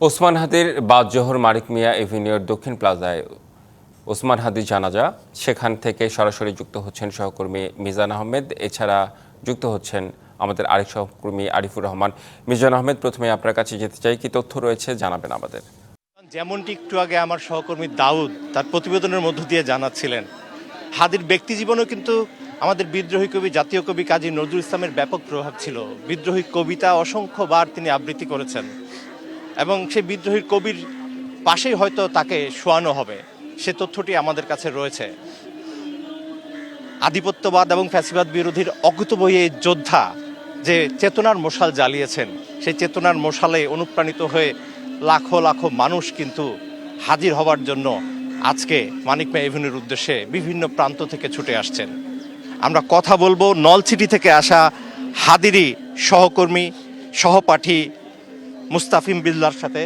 ওসমান হাদির বাদ-জোহর মানিক মিয়া এভিনিউর দক্ষিণ প্লাজায় ওসমান হাদির জানাজা, সেখান থেকে সরাসরি যুক্ত হচ্ছেন সহকর্মী মিজান আহমেদ। এছাড়া যুক্ত হচ্ছেন আমাদের আরেক সহকর্মী আরিফুর রহমান। মিজান আহমেদ, প্রথমে আপনার কাছে যেতে চাই, কি তথ্য রয়েছে জানাবেন আমাদের। যেমনটি একটু আগে আমার সহকর্মী দাউদ তার প্রতিবেদনের মধ্য দিয়ে জানাচ্ছিলেন, হাদির ব্যক্তি জীবনেও কিন্তু আমাদের বিদ্রোহী কবি, জাতীয় কবি কাজী নজরুল ইসলামের ব্যাপক প্রভাব ছিল। বিদ্রোহী কবিতা অসংখ্যবার তিনি আবৃত্তি করেছেন এবং সেই বিদ্রোহী কবির পাশেই হয়তো তাকে শোয়ানো হবে, সে তথ্যটি আমাদের কাছে রয়েছে। আধিপত্যবাদ এবং ফ্যাসিবাদ বিরোধীর অকুতোভয় যোদ্ধা যে চেতনার মশাল জ্বালিয়েছেন, সেই চেতনার মশালে অনুপ্রাণিত হয়ে লাখো লাখো মানুষ কিন্তু হাজির হওয়ার জন্য আজকে মানিক মিয়া এভিনিউর উদ্দেশ্যে বিভিন্ন প্রান্ত থেকে ছুটে আসছেন। আমরা কথা বলবো নলছিটি থেকে আসা হাদিরই সহকর্মী, সহপাঠী মুস্তাফিজ বিল্লাহর সাথে।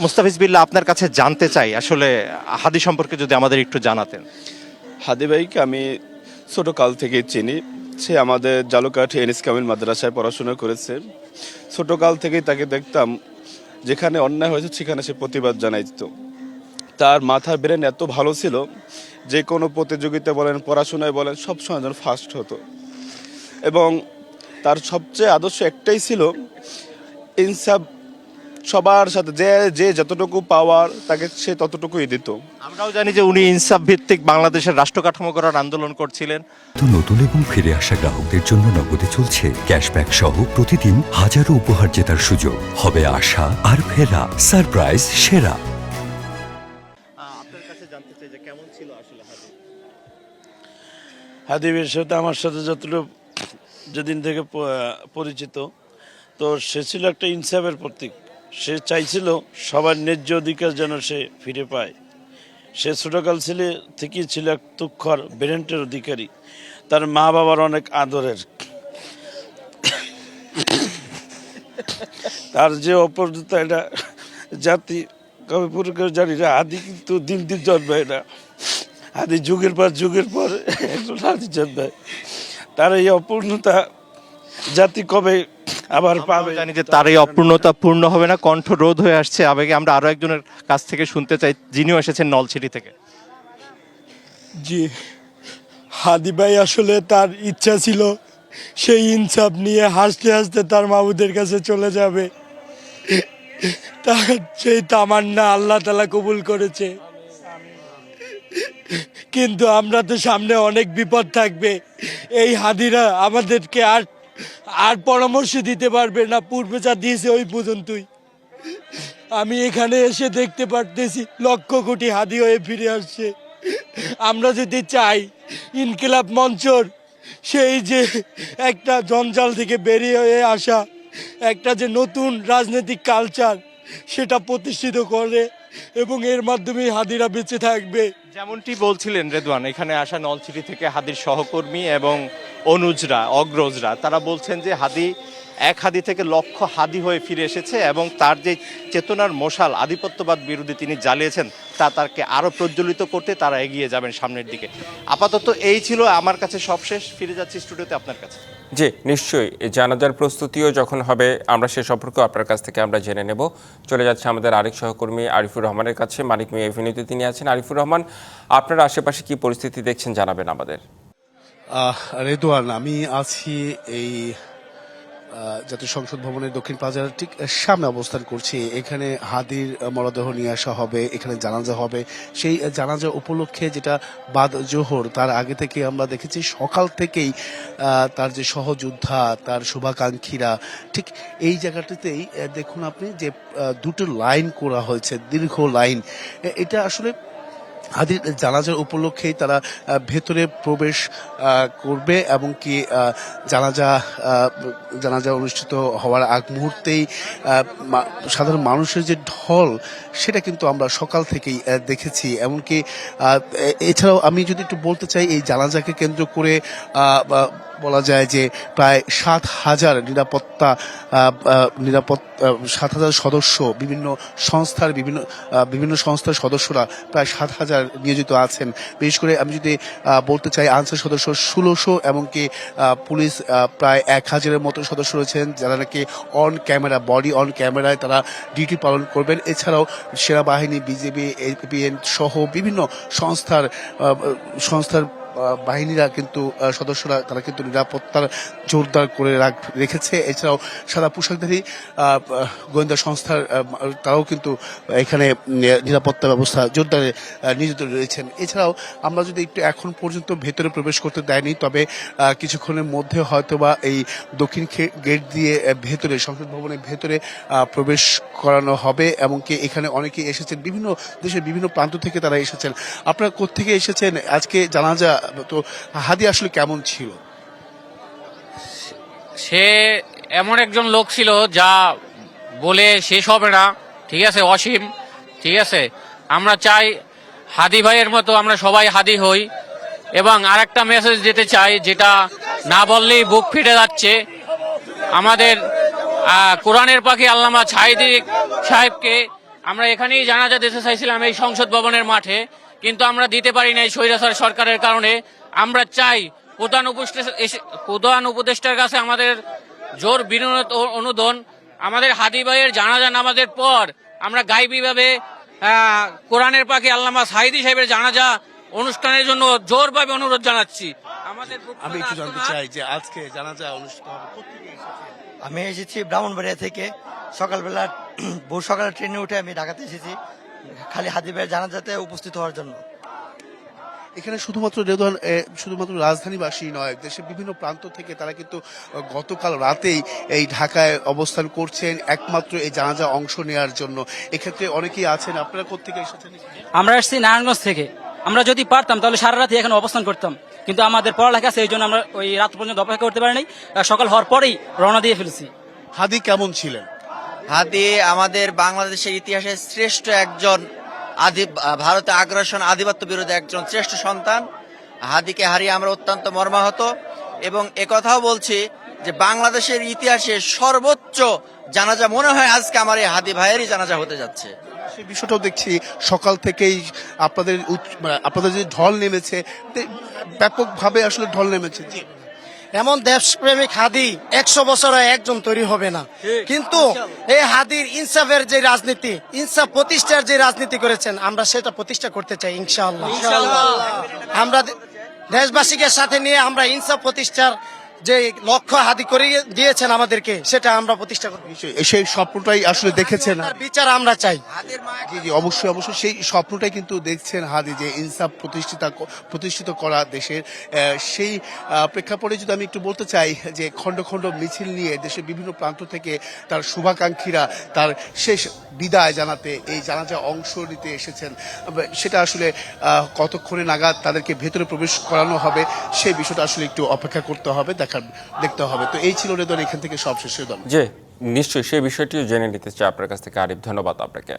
মুস্তাফিজ বিল্লাহ, আপনার কাছে জানতে চাই আসলে হাদি সম্পর্কে যদি আমাদের একটু জানাতেন। হাদি ভাইকে আমি ছোটকাল থেকেই চিনি। সে আমাদের জালুকাঠি এনিস কামিল মাদ্রাসায় পড়াশোনা করেছে। ছোটকাল থেকেই তাকে দেখতাম, যেখানে অন্যায় হয়েছে সেখানে সে প্রতিবাদ জানাইত। তার মাথার ব্রেন এত ভালো ছিল, যে কোনো প্রতিযোগিতা বলেন, পড়াশোনায় বলেন, সবসময় যেন ফার্স্ট হতো। এবং তার সবচেয়ে আদর্শ একটাই ছিল, ইনসাফ। সবার সাথে যে যতটুকু পাওয়ার তাকে সে ততটুকুই দিত। আমরাও জানি যে উনি ইনসাফ ভিত্তিক বাংলাদেশের রাষ্ট্র কাঠামো করার আন্দোলন করছিলেন। তো নতুন এবং ফিরে আসা গ্রাহকদের জন্য নগদে চলছে ক্যাশব্যাক সহ প্রতিদিন হাজারো উপহার জেতার সুযোগ। হবে আশা আর ফেরা, সারপ্রাইজ সেরা। আপনার কাছে জানতে চাই যে কেমন ছিল আসলে হাদি? হাদিবের সাথে আমার সাথে যতটুকু যেদিন থেকে পরিচিত, তো সে ছিল একটা ইনসাফের প্রতীক। সে চাইছিল সবার ন্যায্য অধিকার যেন সে ফিরে পায়। সে ছোটকাল থেকেই ছিল এক তুক্ষর ব্রেন্টের অধিকারী। তার মা বাবার অনেক আদরের। তার যে অপরতা, এটা জাতি কবি পুরস্কার জানি না, হাদি কিন্তু দিন দিন জন্মায় না। হাদি যুগের পর একজন হাদি জন্মায়। তার এই অপূর্ণতা জাতি কবে আবার পাবে? জানি যে তার এই অপূর্ণতা পূর্ণ হবে না, কণ্ঠ রোধ হয়ে আসছে আবেগে। আমরা আরো একজনের কাছ থেকে শুনতে চাই, যিনিও এসেছেন নলছিটি থেকে। জি, হাদি ভাই আসলে তার ইচ্ছা ছিল সেই ইনসাফ নিয়ে হাসতে হাসতে তার মাবুদের কাছে চলে যাবে। তার সেই তামান্না আল্লাহ তাআলা কবুল করেছে। কিন্তু আমরা তো সামনে অনেক বিপদ থাকবে। এই হাদিরা আমাদেরকে আর পরামর্শ দিতে পারবে না, পূর্বে যা দিয়েছে ওই পর্যন্তই। আমি এখানে এসে দেখতে পারতেছি লক্ষ কোটি হাদি হয়ে ফিরে আসছে। আমরা যদি চাই ইনকিলাব মঞ্চর সেই যে একটা জঞ্জাল থেকে বেরিয়ে হয়ে আসা একটা যে নতুন রাজনৈতিক কালচার, সেটা প্রতিষ্ঠিত করে এবং এর মাধ্যমে হাদিরা বেঁচে থাকবে। যেমনটি বলছিলেন রেদওয়ান, এখানে আসা নলছিটি থেকে হাদির সহকর্মী এবং অনুজরা, অগ্রজরা, তারা বলছেন যে এক হাদি থেকে লক্ষ হাদি হয়ে ফিরে এসেছে এবং তার যে চেতনার মশাল আধিপত্যবাদ বিরোধী তিনি জ্বালিয়েছেন, তাকে আরো প্রজ্বলিত করতে তারা এগিয়ে যাবেন সামনের দিকে। আপাতত এই ছিল আমার কাছে সবশেষ। ফিরে যাচ্ছি স্টুডিওতে আপনার কাছে। জি, নিশ্চয়ই। জানাজার প্রস্তুতিও যখন হবে আমরা সে সম্পর্কে আপনার কাছ থেকে আমরা জেনে নেব। চলে যাচ্ছে আমাদের আরেক সহকর্মী আরিফুর রহমানের কাছে। মানিক মিয়া এভিনিউতে তিনি আছেন। আরিফুর রহমান, আপনার আশেপাশে কি পরিস্থিতি দেখছেন জানাবেন আমাদের। রেদওয়ান, আমি আছি এই জাতীয় সংসদ ভবনের দক্ষিণ প্লাজার ঠিক সামনে অবস্থান করছি। এখানে হাদির মরদেহ নিয়ে আসা হবে, এখানে জানাজা হবে। সেই জানাজা উপলক্ষে যেটা বাদ জোহর, তার আগে থেকে আমরা দেখেছি সকাল থেকেই তার যে সহযোদ্ধা, তার শুভাকাঙ্ক্ষীরা ঠিক এই জায়গাটিতেই দেখুন আপনি যে দুটো লাইন করা হয়েছে, দীর্ঘ লাইন। এটা আসলে হাদির জানাজার উপলক্ষেই তারা ভেতরে প্রবেশ করবে এবং কি জানাজা অনুষ্ঠিত হওয়ার আগ মুহূর্তেই সাধারণ মানুষের যে ঢল, সেটা কিন্তু আমরা সকাল থেকেই দেখেছি। এমনকি এছাড়াও আমি যদি একটু বলতে চাই, এই জানাজাকে কেন্দ্র করে বলা যায় যে প্রায় 7,000 7,000 সদস্য, বিভিন্ন সংস্থার সদস্যরা প্রায় 7,000 নিয়োজিত আছেন। বিশেষ করে আমি যদি বলতে চাই, আনসার সদস্য 1600, এমনকি পুলিশ প্রায় 1,000-এর মতো সদস্য রয়েছেন যারা নাকি বডি অন ক্যামেরায় তারা ডিউটি পালন করবেন। এছাড়াও সেনাবাহিনী, বিজিবি, এপিএন সহ বিভিন্ন সংস্থার বাহিনীরা কিন্তু সদস্যরা তারা কিন্তু নিরাপত্তার জোরদার করে রেখেছে। এছাড়াও সাদা পোশাকধারী গোয়েন্দা সংস্থার তারাও কিন্তু এখানে নিরাপত্তা ব্যবস্থা জোরদারে নিয়োজিত রয়েছেন। এছাড়াও আমরা যদি একটু এখন পর্যন্ত ভেতরে প্রবেশ করতে দেয়নি, তবে কিছুক্ষণের মধ্যে হয়তোবা এই দক্ষিণ গেট দিয়ে ভেতরে সংসদ ভবনের ভেতরে প্রবেশ করানো হবে। এমনকি এখানে অনেকেই এসেছেন, বিভিন্ন দেশের বিভিন্ন প্রান্ত থেকে তারা এসেছেন। আপনারা কোত্থেকে এসেছেন? আজকে জানাজা তো হাদি আসলে কেমন ছিল? সে এমন একজন লোক ছিল যা বলে শেষ হবে না, ঠিক আছে, অসীম, ঠিক আছে। আমরা চাই হাদি ভাইয়ের মতো আমরা সবাই হাদি হই। এবং আরেকটা মেসেজ দিতে চাই, যেটা না বললেই বুক ফেটে যাচ্ছে, আমাদের কোরআনের পাখি আল্লামা ছাইদি সাহেবকে আমরা এখানেই জানাজা দিতে চাইছিলাম, এই সংসদ ভবনের মাঠে, কিন্তু আমরা দিতে পারি না এই স্বৈরাচার সরকারের কারণে। আমরা চাই প্রধান উপদেষ্টার কাছে আমাদের জোর বিনোদ অনুদান, আমাদের হাদি ভাইয়ের জানাজা নামাজের পর আমরা গাইবীভাবে কোরআনের পাখি আল্লামা সাইদি সাহেবের জানাজা অনুষ্ঠানের জন্য জোরভাবে অনুরোধ জানাচ্ছি। আমাদের আমি একটু জানতে চাই যে আজকে জানাজা অনুষ্ঠিত হবে, কোত্থেকে এসেছেন? আমি এসেছি ব্রাহ্মণবাড়িয়া থেকে। সকালবেলা ভোর সকালে ট্রেনে উঠে আমি ঢাকাতে এসেছি খালি হাদি ভাইয়ের জানাজাতে উপস্থিত হওয়ার জন্য। এখানে শুধুমাত্র রাজধানীবাসী নয়, দেশের বিভিন্ন প্রান্ত থেকে তারা কিন্তু গতকাল রাতেই এই ঢাকায় অবস্থান করছেন একমাত্র এই জানাজা অংশ নেওয়ার জন্য। এক্ষেত্রে অনেকেই আছেন। আপনারা কোত্থেকে এসেছেন? আমরা এসেছি নারায়ণগঞ্জ থেকে। আমরা যদি পারতাম তাহলে সারা রাতে এখানে অবস্থান করতাম, কিন্তু আমাদের পড়ালেখা আছে, এই জন্য আমরা ওই রাত পর্যন্ত অপেক্ষা করতে পারিনি। সকাল হওয়ার পরেই রওনা দিয়ে ফেলেছি। হাদি কেমন ছিলেন? হাদি আমাদের বাংলাদেশের ইতিহাসে শ্রেষ্ঠ একজন ভারতে আগ্রাসন আধিপত্য বিরোধী একজন শ্রেষ্ঠ সন্তান। হাদিকে হারিয়ে আমরা অত্যন্ত মর্মাহত, এবং একথাও বলছি যে বাংলাদেশের ইতিহাসে সর্বোচ্চ জানাজা মনে হয় আজকে আমার এই হাদি ভাইয়েরই জানাজা হতে যাচ্ছে। সেই বিষয়টাও দেখছি সকাল থেকেই আপনাদের যে ঢল নেমেছে, ব্যাপকভাবে আসলে ঢল নেমেছে। জি, এমন দেশপ্রেমিক হাদি 100 বছরে একজন তৈরি হবে না, কিন্তু এই হাদির ইনসাফের যে রাজনীতি, ইনসাফ প্রতিষ্ঠার যে রাজনীতি করেছেন, আমরা সেটা প্রতিষ্ঠা করতে চাই ইনশাআল্লাহ। আমরা দেশবাসীকে সাথে নিয়ে আমরা ইনসাফ প্রতিষ্ঠার যে লক্ষ্য হাদি করে দিয়েছেন আমাদেরকে, সেটা আমরা প্রতিষ্ঠা করব। সেই স্বপ্নটাই আসলে দেখেছেন, বিচার আমরা চাই। জি জি, অবশ্যই সেই স্বপ্নটাই কিন্তু দেখছেন হাদি, যে ইনসাফ প্রতিষ্ঠিত করা দেশের। সেই প্রেক্ষাপটে যদি আমি একটু বলতে চাই যে খণ্ড খণ্ড মিছিল নিয়ে দেশের বিভিন্ন প্রান্ত থেকে তার শুভাকাঙ্ক্ষীরা তার শেষ বিদায় জানাতে এই জানাজা অংশ নিতে এসেছেন। সেটা আসলে কতক্ষণে নাগাদ তাদেরকে ভেতরে প্রবেশ করানো হবে, সেই বিষয়টা আসলে একটু অপেক্ষা করতে হবে, দেখতে হবে। তো এই ছিল রেদন, এখান থেকে সব শেষ। যে নিশ্চয়ই সেই বিষয়টিও জেনে নিতে চাই আপনার কাছ থেকে। আরিফ, ধন্যবাদ আপনাকে।